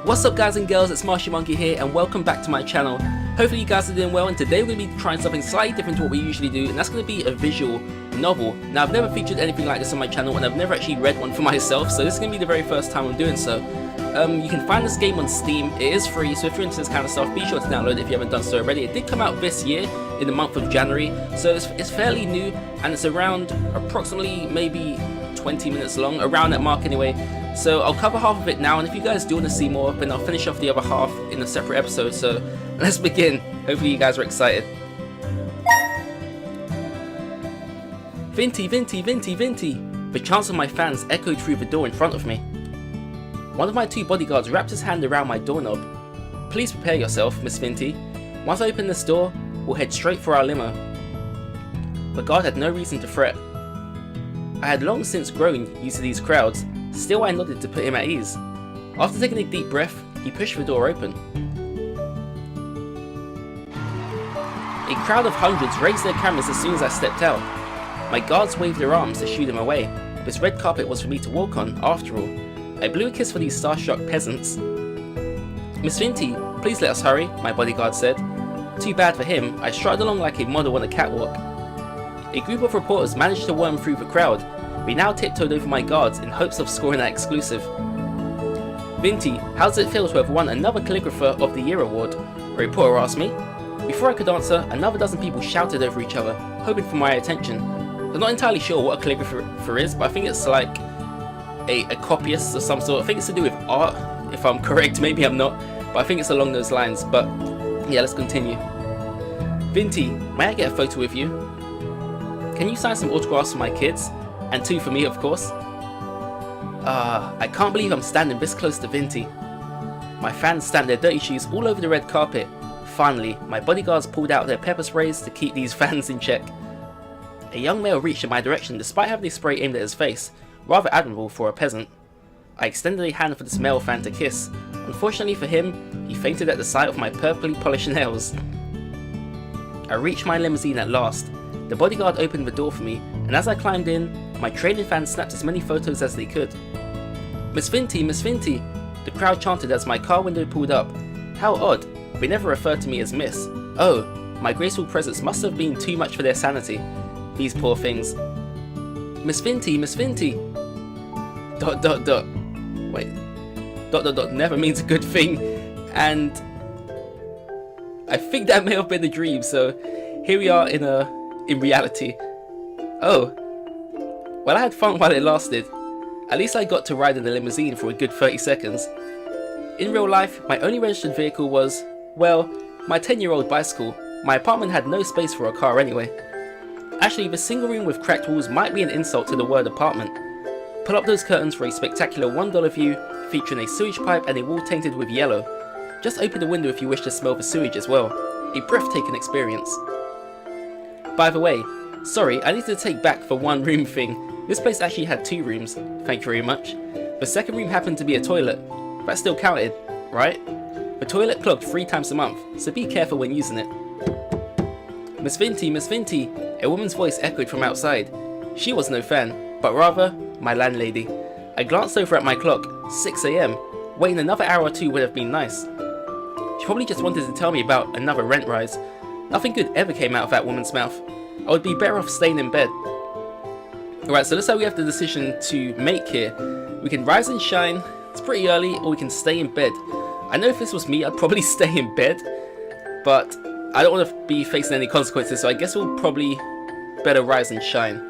What's up guys and girls, it's Marshy Monkey here and welcome back to my channel. Hopefully you guys are doing well, and today we're going to be trying something slightly different to what we usually do, and that's going to be a visual novel. Now I've never featured anything like this on my channel and I've never actually read one for myself, so this is going to be the very first time I'm doing so. You can find this game on Steam, it is free, so if you're into this kind of stuff be sure to download it if you haven't done so already. It did come out this year in the month of January, so it's fairly new and it's around approximately maybe 20 minutes long, around that mark anyway. So I'll cover half of it now, and if you guys do want to see more, then I'll finish off the other half in a separate episode, so let's begin. Hopefully you guys are excited. Vinty, Vinty, Vinty, Vinty! The chants of my fans echoed through the door in front of me. One of my two bodyguards wrapped his hand around my doorknob. Please prepare yourself, Miss Vinty. Once I open this door, we'll head straight for our limo. The guard had no reason to fret. I had long since grown used to these crowds. Still, I nodded to put him at ease. After taking a deep breath, he pushed the door open. A crowd of hundreds raised their cameras as soon as I stepped out. My guards waved their arms to shoo them away. This red carpet was for me to walk on, after all. I blew a kiss for these starstruck peasants. Miss Vinty, please let us hurry, my bodyguard said. Too bad for him, I strutted along like a model on a catwalk. A group of reporters managed to worm through the crowd. We now tiptoed over my guards in hopes of scoring that exclusive. Vinty, how does it feel to have won another Calligrapher of the Year award? A reporter asked me. Before I could answer, another dozen people shouted over each other, hoping for my attention. I'm not entirely sure what a calligrapher is, but I think it's like a copyist of some sort. I think it's to do with art, if I'm correct, maybe I'm not, but I think it's along those lines. But yeah, let's continue. Vinty, may I get a photo with you? Can you sign some autographs for my kids? And two for me, of course. I can't believe I'm standing this close to Vinty. My fans stamped their dirty shoes all over the red carpet. Finally, my bodyguards pulled out their pepper sprays to keep these fans in check. A young male reached in my direction despite having the spray aimed at his face, rather admirable for a peasant. I extended a hand for this male fan to kiss. Unfortunately for him, he fainted at the sight of my purpley polished nails. I reached my limousine at last. The bodyguard opened the door for me, and as I climbed in, my training fans snapped as many photos as they could. Miss Vinty, Miss Vinty! The crowd chanted as my car window pulled up. How odd, they never referred to me as Miss. Oh, my graceful presence must have been too much for their sanity. These poor things. Miss Vinty, Miss Vinty! ... Wait. ... never means a good thing, and I think that may have been a dream, so here we are in reality. Oh. Well, I had fun while it lasted. At least I got to ride in the limousine for a good 30 seconds. In real life, my only registered vehicle was, well, my 10-year-old bicycle. My apartment had no space for a car anyway. Actually, the single room with cracked walls might be an insult to the word apartment. Pull up those curtains for a spectacular $1 view featuring a sewage pipe and a wall tainted with yellow. Just open the window if you wish to smell the sewage as well. A breathtaking experience. By the way, sorry, I need to take back the one room thing. This place actually had 2 rooms, thank you very much. The second room happened to be a toilet. That still counted, right? The toilet clogged 3 times a month, so be careful when using it. Miss Vinty, Miss Vinty! A woman's voice echoed from outside. She was no fan, but rather, my landlady. I glanced over at my clock, 6 AM. Waiting another hour or 2 would have been nice. She probably just wanted to tell me about another rent rise. Nothing good ever came out of that woman's mouth. I would be better off staying in bed. Alright, so looks like we have the decision to make here. We can rise and shine, it's pretty early, or we can stay in bed. I know if this was me, I'd probably stay in bed, but I don't want to be facing any consequences, so I guess we'll probably better rise and shine.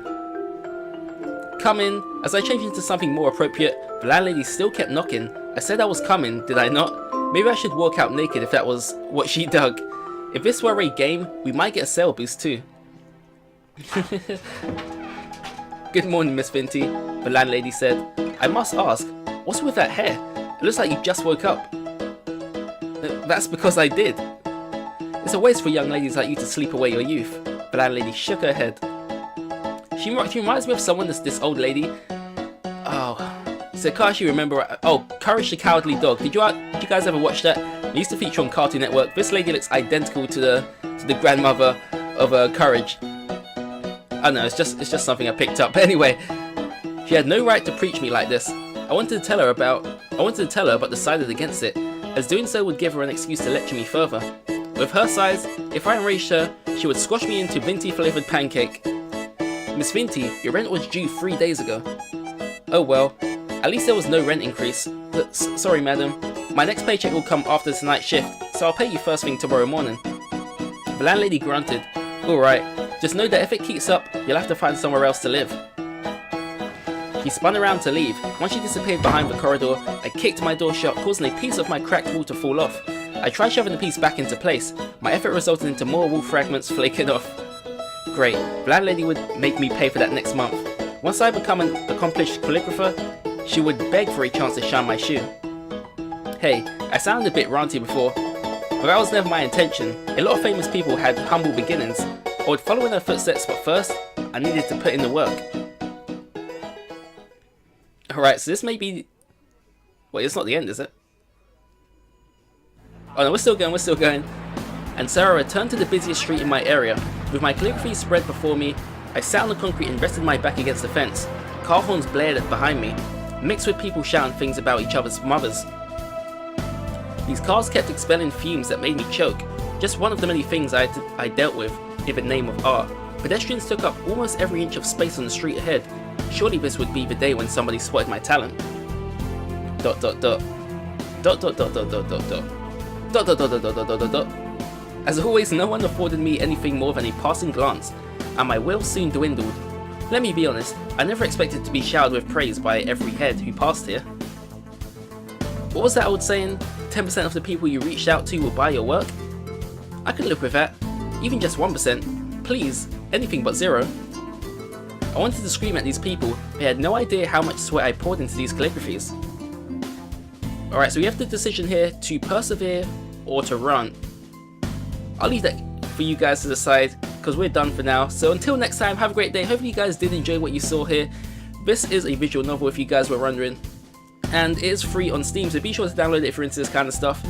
Come in. As I changed into something more appropriate, the landlady still kept knocking. I said I was coming, did I not? Maybe I should walk out naked if that was what she dug. If this were a game, we might get a sale boost too. Good morning, Miss Vinty, the landlady said. I must ask, what's with that hair? It looks like you just woke up. That's because I did. It's a waste for young ladies like you to sleep away your youth. The landlady shook her head. She reminds me of someone, this old lady. Oh, so can't you remember? Oh, Courage the Cowardly Dog. Did you guys ever watch that? It used to feature on Cartoon Network. This lady looks identical to the grandmother of Courage. I don't know, it's just something I picked up. But anyway, she had no right to preach me like this. I wanted to tell her about but decided against it, as doing so would give her an excuse to lecture me further. With her size, if I enraged her, she would squash me into Vinty flavoured pancake. Miss Vinty, your rent was due 3 days ago. Oh well, at least there was no rent increase. Sorry madam, my next paycheck will come after tonight's shift, so I'll pay you first thing tomorrow morning. The landlady grunted. Alright, just know that if it keeps up, you'll have to find somewhere else to live. He spun around to leave. Once she disappeared behind the corridor, I kicked my door shut, causing a piece of my cracked wall to fall off. I tried shoving the piece back into place. My effort resulted into more wall fragments flaking off. Great, the landlady would make me pay for that next month. Once I become an accomplished calligrapher, she would beg for a chance to shine my shoe. Hey, I sounded a bit ranty before, but that was never my intention. A lot of famous people had humble beginnings. I would follow in her footsteps, but first, I needed to put in the work. Alright, so this may be... Wait, it's not the end, is it? Oh no, we're still going. And Sarah returned to the busiest street in my area. With my calligraphy spread before me, I sat on the concrete and rested my back against the fence. Car horns blared behind me, mixed with people shouting things about each other's mothers. These cars kept expelling fumes that made me choke. Just one of the many things I dealt with in the name of art. Pedestrians took up almost every inch of space on the street ahead. Surely this would be the day when somebody spotted my talent. ... As always, no one afforded me anything more than a passing glance, and my will soon dwindled. Let me be honest, I never expected to be showered with praise by every head who passed here. What was that old saying? 10% of the people you reached out to will buy your work? I could live with that. Even just 1%. Please, anything but 0. I wanted to scream at these people, they had no idea how much sweat I poured into these calligraphies. Alright, so we have the decision here to persevere or to run. I'll leave that for you guys to decide, because we're done for now. So until next time, have a great day. Hopefully you guys did enjoy what you saw here. This is a visual novel if you guys were wondering, and it is free on Steam, so be sure to download it if you're into this kind of stuff.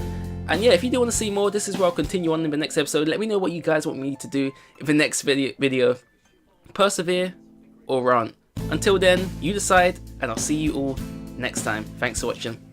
And yeah, if you do want to see more, this is where I'll continue on in the next episode. Let me know what you guys want me to do in the next video. Persevere or run. Until then, you decide, and I'll see you all next time. Thanks for watching.